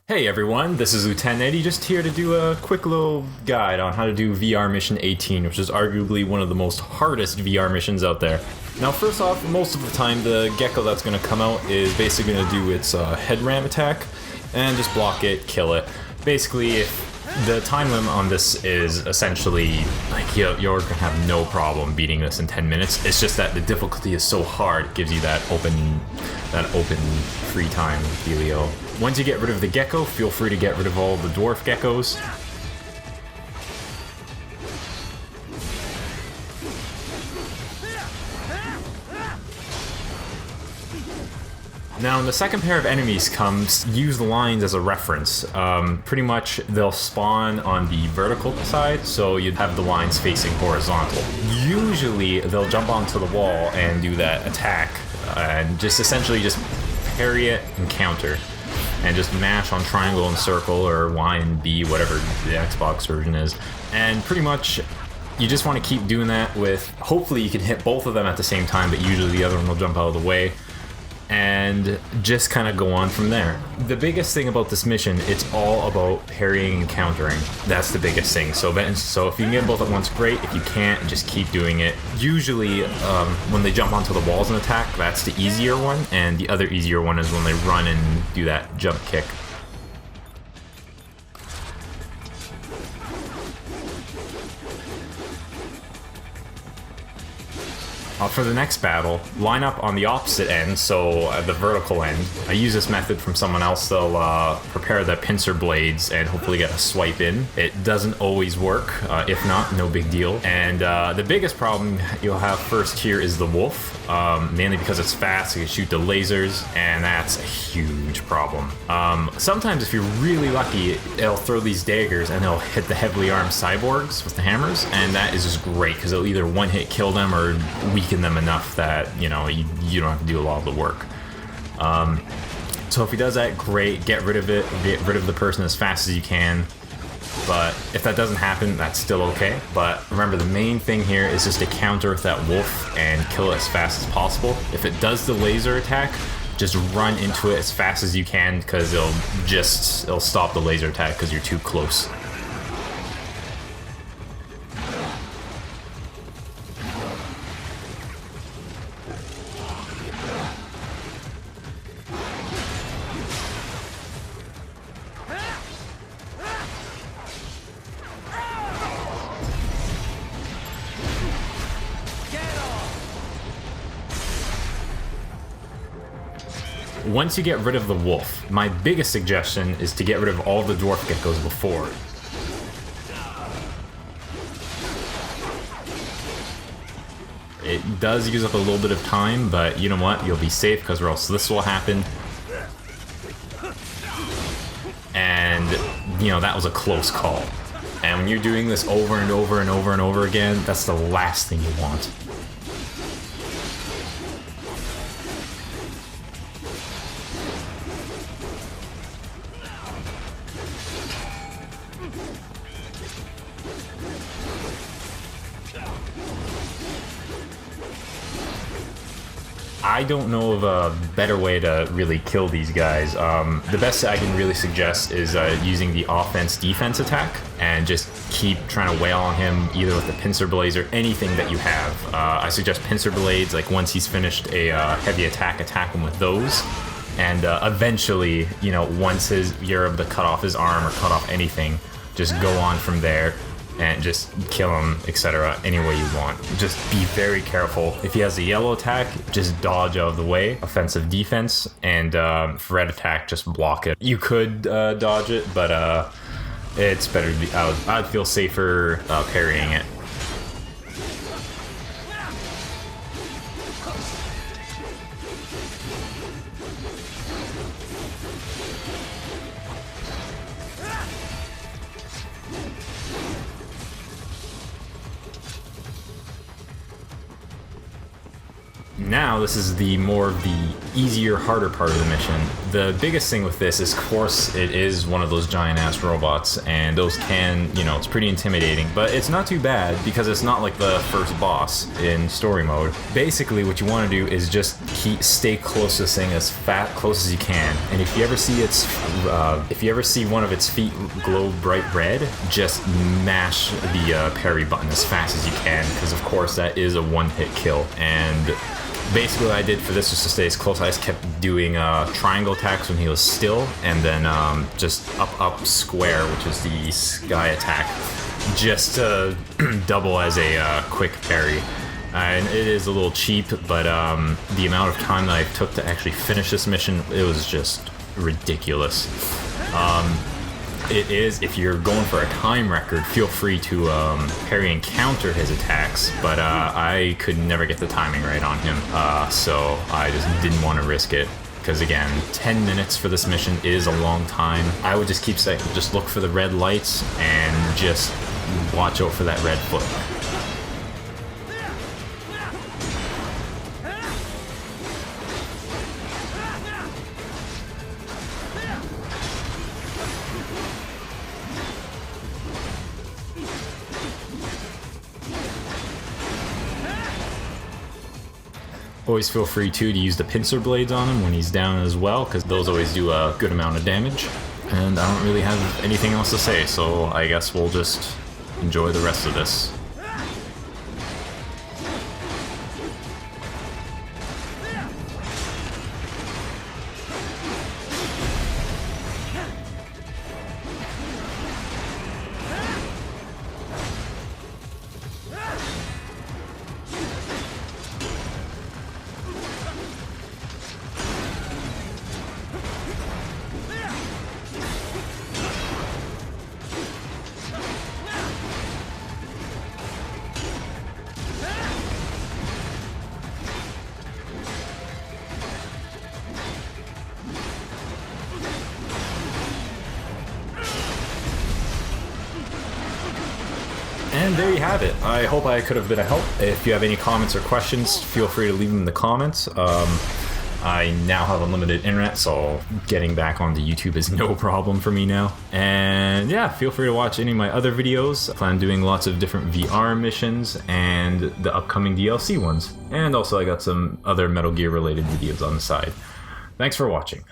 Hey everyone, this is Lieutenant Eddie, just here to do a quick little guide on how to do VR Mission 18, which is arguably one of the most hardest VR missions out there. Now first off, most of the time the Gekko that's going to come out is basically going to do its head ram attack, and just block it, kill it. Basically, if the time limit on this is essentially, like, you're going to have no problem beating this in 10 minutes, it's just that the difficulty is so hard, it gives you that open free time dealio. Once you get rid of the Gekko, feel free to get rid of all the dwarf geckos. Now, when the second pair of enemies comes, use the lines as a reference. Pretty much, they'll spawn on the vertical side, so you'd have the lines facing horizontal. Usually, they'll jump onto the wall and do that attack, and just essentially just parry it and counter. And just mash on triangle and circle, or Y and B, whatever the Xbox version is. And pretty much, you just want to keep doing that with, hopefully you can hit both of them at the same time, but usually the other one will jump out of the way. And just kind of go on from there. The biggest thing about this mission, it's all about parrying and countering. That's the biggest thing. So if you can get them both at once, great. If you can't, just keep doing it. Usually, when they jump onto the walls and attack, that's the easier one. And the other easier one is when they run and do that jump kick. For the next battle, line up on the opposite end, so the vertical end. I use this method from someone else. They'll prepare the Pincer Blades and hopefully get a swipe in. It doesn't always work. If not, no big deal. And the biggest problem you'll have first here is the wolf, mainly because it's fast, you can shoot the lasers, and that's a huge problem. Sometimes if you're really lucky, it'll throw these daggers and it'll hit the heavily armed cyborgs with the hammers, and that is just great because it'll either one-hit kill them or weaken them enough that, you know, you don't have to do a lot of the work. So if he does that, great, get rid of it, get rid of the person as fast as you can. But if that doesn't happen, that's still okay. But remember, the main thing here is just to counter that wolf and kill it as fast as possible. If it does the laser attack, just run into it as fast as you can, because it'll stop the laser attack because you're too close. Once you get rid of the wolf, my biggest suggestion is to get rid of all the dwarf geckos before. It does use up a little bit of time, but you know what? You'll be safe, because or else this will happen. And, you know, that was a close call. And when you're doing this over and over and over and over again, that's the last thing you want. I don't know of a better way to really kill these guys. The best I can really suggest is using the offense-defense attack, and just keep trying to wail on him either with the Pincer Blades or anything that you have. I suggest Pincer Blades, like once he's finished a heavy attack him with those. And eventually, you know, once you're able to cut off his arm or cut off anything, just go on from there and just kill him, etc., any way you want. Just be very careful. If he has a yellow attack, just dodge out of the way. Offensive defense, and for red attack, just block it. You could dodge it, but it's better to be. I'd feel safer parrying it. Now this is the more of the easier, harder part of the mission. The biggest thing with this is, of course, it is one of those giant ass robots, and those can, you know, it's pretty intimidating, but it's not too bad because it's not like the first boss in story mode. Basically what you want to do is just stay close to this thing as close as you can, and if you ever see one of its feet glow bright red, just mash the parry button as fast as you can, because of course that is a one-hit kill. And basically what I did for this was to stay as close. I just kept doing triangle attacks when he was still, and then just up square, which is the sky attack, just to double as a quick parry. And it is a little cheap, but the amount of time that I took to actually finish this mission, it was just ridiculous. It is, if you're going for a time record, feel free to parry and counter his attacks, but I could never get the timing right on him, so I just didn't want to risk it. Because again, 10 minutes for this mission is a long time. I would just keep saying, just look for the red lights and just watch out for that red foot. Always feel free to use the Pincer Blades on him when he's down as well, because those always do a good amount of damage. And I don't really have anything else to say, so I guess we'll just enjoy the rest of this. And there you have it. I hope I could have been a help. If you have any comments or questions, feel free to leave them in the comments. I now have unlimited internet, so getting back onto YouTube is no problem for me now. And yeah, feel free to watch any of my other videos. I plan on doing lots of different VR missions and the upcoming DLC ones. And also I got some other Metal Gear related videos on the side. Thanks for watching.